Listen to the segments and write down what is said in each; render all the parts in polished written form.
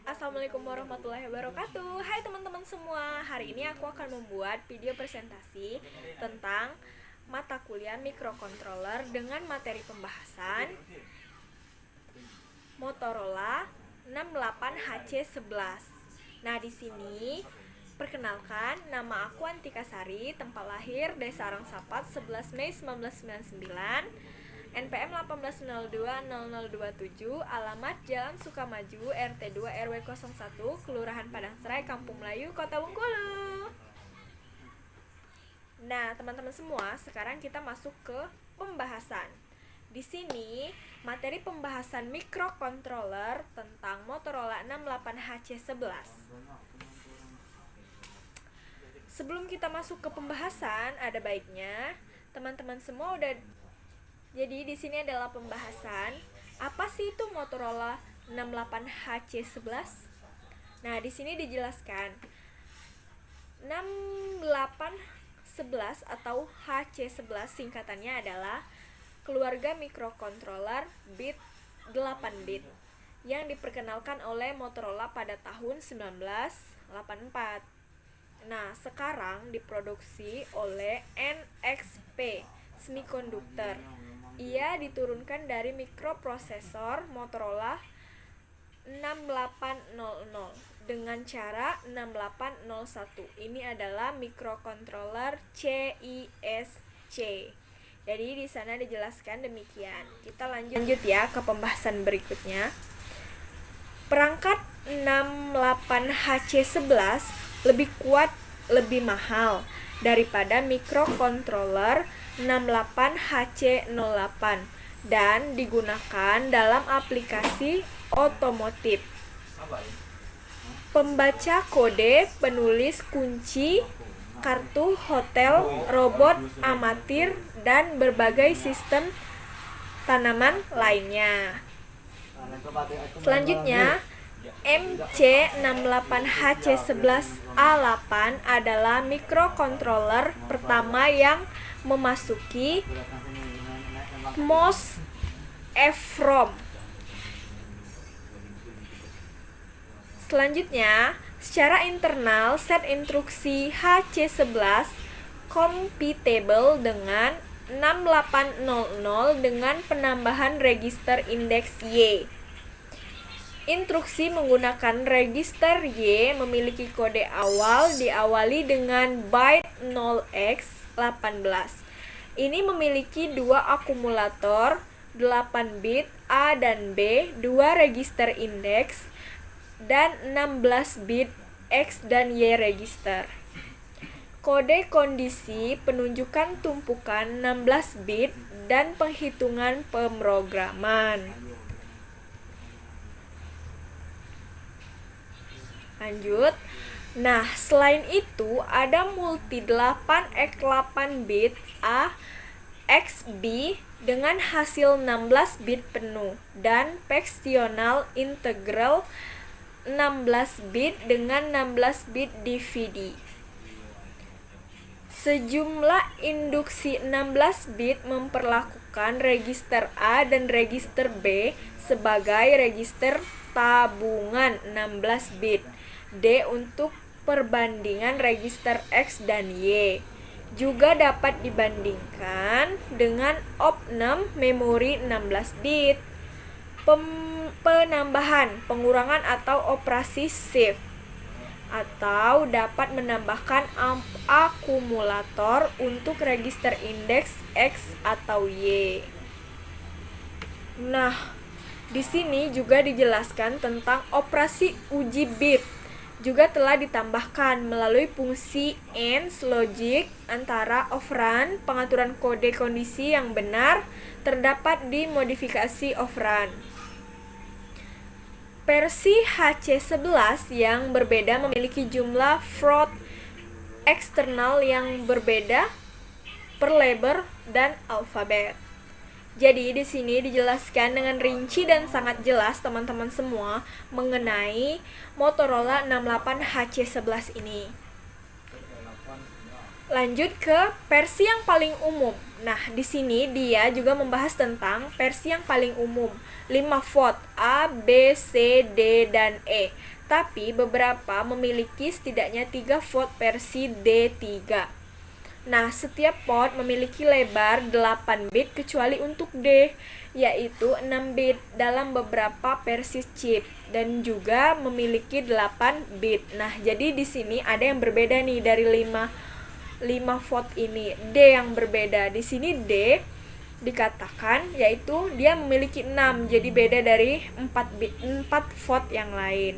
Assalamualaikum warahmatullahi wabarakatuh. Hai teman-teman semua. Hari ini aku akan membuat video presentasi tentang mata kuliah mikrocontroller dengan materi pembahasan Motorola 68HC11. Nah, di sini perkenalkan, nama aku Antika Sari, tempat lahir Desa Arangsapat 11 Mei 1999, NPM 18020027, alamat Jalan Sukamaju, RT 2 RW 01, Kelurahan Padang Serai, Kampung Melayu, Kota Bengkulu. Nah, teman-teman semua, sekarang kita masuk ke pembahasan. Di sini, materi pembahasan mikrocontroller tentang Motorola 68HC11. Sebelum kita masuk ke pembahasan, ada baiknya teman-teman semua udah. Jadi di sini adalah pembahasan apa sih itu Motorola 68HC11. Nah, di sini dijelaskan 6811 atau HC11 singkatannya adalah keluarga mikrocontroller bit 8 bit yang diperkenalkan oleh Motorola pada tahun 1984. Nah, sekarang diproduksi oleh NXP Semiconductor. Ia diturunkan dari mikroprosesor Motorola 6800 dengan cara 6801. Ini adalah mikrocontroller CISC. Jadi di sana dijelaskan demikian. Kita lanjut ya ke pembahasan berikutnya. Perangkat 68HC11 lebih kuat, lebih mahal daripada mikrocontroller 68HC08 dan digunakan dalam aplikasi otomotif, pembaca kode, penulis kunci, kartu hotel, robot amatir, dan berbagai sistem tanaman lainnya. Selanjutnya, MC68HC11A8 adalah mikrocontroller pertama yang memasuki MOS EFROM. Selanjutnya, secara internal set instruksi HC11 compatible dengan 6800 dengan penambahan register indeks Y. Instruksi menggunakan register Y memiliki kode awal diawali dengan byte 0x18. Ini memiliki dua akumulator 8 bit A dan B, dua register indeks, dan 16 bit X dan Y register. Kode kondisi penunjukan tumpukan 16 bit dan penghitungan pemrograman. Lanjut. Nah, selain itu ada multi 8x8 bit A X B dengan hasil 16 bit penuh dan fractional integral 16 bit dengan 16 bit DVD. Sejumlah induksi 16 bit memperlakukan register A dan register B sebagai register tabungan 16 bit. D untuk perbandingan register X dan Y. Juga dapat dibandingkan dengan opnum memori 16 bit. Penambahan, pengurangan atau operasi shift, atau dapat menambahkan akumulator untuk register indeks X atau Y. Nah, di sini juga dijelaskan tentang operasi uji bit. Juga telah ditambahkan melalui fungsi AND logic antara operand. Pengaturan kode kondisi yang benar terdapat di modifikasi operand. Versi HC11 yang berbeda memiliki jumlah float eksternal yang berbeda per letter dan alfabet. Jadi di sini dijelaskan dengan rinci dan sangat jelas teman-teman semua mengenai Motorola 68HC11 ini. Lanjut ke versi yang paling umum. Nah, di sini dia juga membahas tentang versi yang paling umum. 5 vote A, B, C, D, dan E. Tapi beberapa memiliki setidaknya 3 vote versi D3. Nah, setiap port memiliki lebar 8 bit kecuali untuk D, yaitu 6 bit dalam beberapa versi chip dan juga memiliki 8 bit. Nah, jadi di sini ada yang berbeda nih dari 5 vote ini. D yang berbeda. Di sini D dikatakan yaitu dia memiliki 6, jadi beda dari 4 vote yang lain.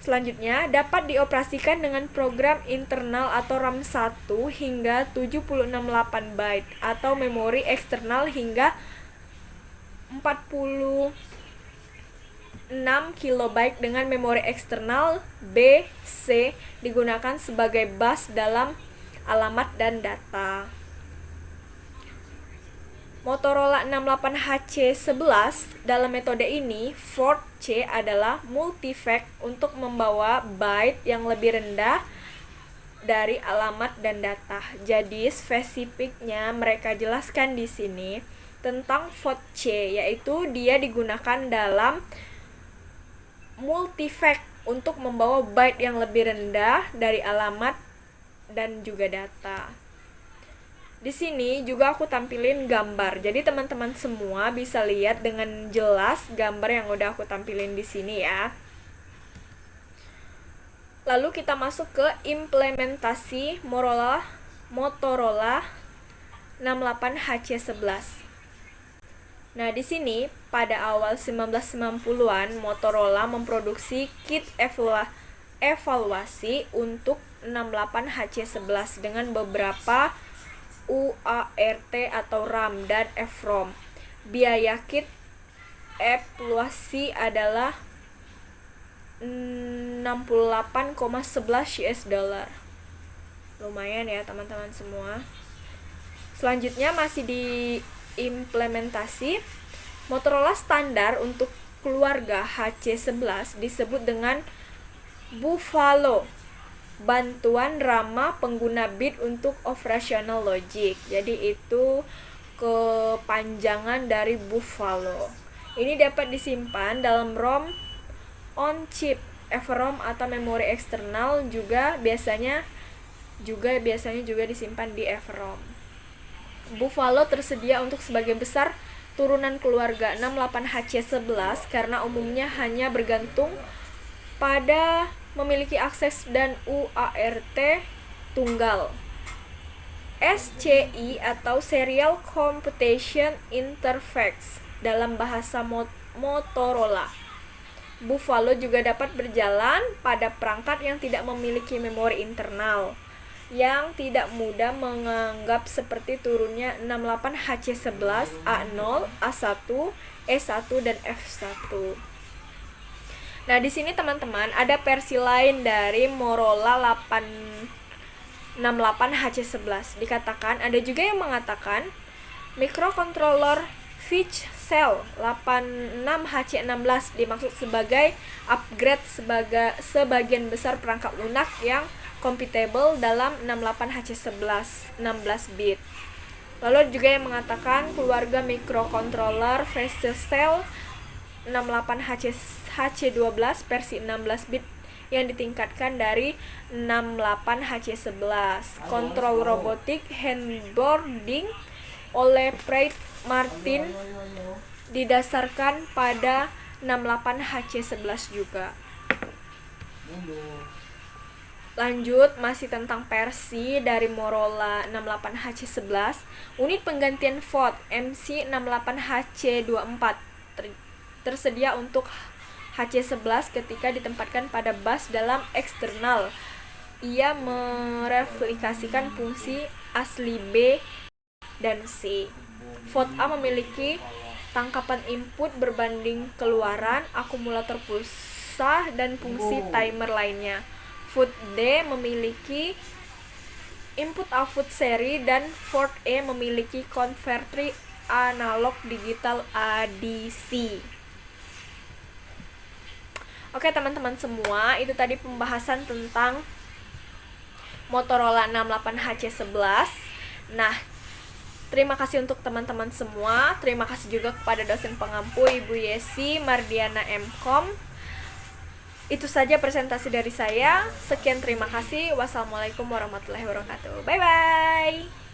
Selanjutnya, dapat dioperasikan dengan program internal atau RAM 1 hingga 768 byte atau memori eksternal hingga 46 kilobyte dengan memori eksternal B, C digunakan sebagai bus dalam alamat dan data. Motorola 68HC11 dalam metode ini, Port C adalah multifact untuk membawa byte yang lebih rendah dari alamat dan data. Jadi spesifiknya mereka jelaskan di sini tentang Port C, yaitu dia digunakan dalam multifact untuk membawa byte yang lebih rendah dari alamat dan juga data. Di sini juga aku tampilin gambar. Jadi teman-teman semua bisa lihat dengan jelas gambar yang udah aku tampilin di sini ya. Lalu kita masuk ke implementasi Motorola 68HC11. Nah, di sini pada awal 1990-an Motorola memproduksi kit evaluasi untuk 68HC11 dengan beberapa UART atau RAM dan EEPROM. Biaya kit evaluasi adalah 68,11 US dollar. Lumayan ya teman-teman semua. Selanjutnya masih di implementasi Motorola standar untuk keluarga HC11 disebut dengan Buffalo, bantuan ramah pengguna bit untuk operational logic. Jadi itu kepanjangan dari Buffalo. Ini dapat disimpan dalam ROM on chip, EEPROM atau memori eksternal juga biasanya disimpan di EEPROM. Buffalo tersedia untuk sebagian besar turunan keluarga 68HC11 karena umumnya hanya bergantung pada memiliki akses dan UART tunggal. SCI atau Serial Computation Interface dalam bahasa Motorola. Buffalo juga dapat berjalan pada perangkat yang tidak memiliki memori internal, yang tidak mudah menganggap seperti turunnya 68HC11, A0, A1, E1 dan F1. Nah, di sini teman-teman ada versi lain dari Motorola 68HC11. Dikatakan ada juga yang mengatakan microcontroller Fitch Cell 86HC16 dimaksud sebagai upgrade sebagian besar perangkat lunak yang compatible dalam 68HC11 16 bit. Lalu juga yang mengatakan keluarga microcontroller Fitch Cell 68HC12 versi 16 bit yang ditingkatkan dari 68HC11. Kontrol robotik handboarding oleh Pratt Martin didasarkan pada 68HC11 juga. Lanjut, masih tentang versi dari Motorola 68HC11. Unit penggantian Ford MC68HC24 tersedia untuk HC11 ketika ditempatkan pada bus dalam eksternal. Ia mereplikasikan fungsi asli B dan C. Ford A memiliki tangkapan input berbanding keluaran, akumulator pulsa, dan fungsi timer lainnya. Ford D memiliki input-output seri dan Ford E memiliki konverter analog digital ADC. Oke teman-teman semua, itu tadi pembahasan tentang Motorola 68HC11. Nah, terima kasih untuk teman-teman semua. Terima kasih juga kepada dosen pengampu Ibu Yesi Mardiana Mkom. Itu saja presentasi dari saya. Sekian, terima kasih. Wassalamualaikum warahmatullahi wabarakatuh. Bye bye.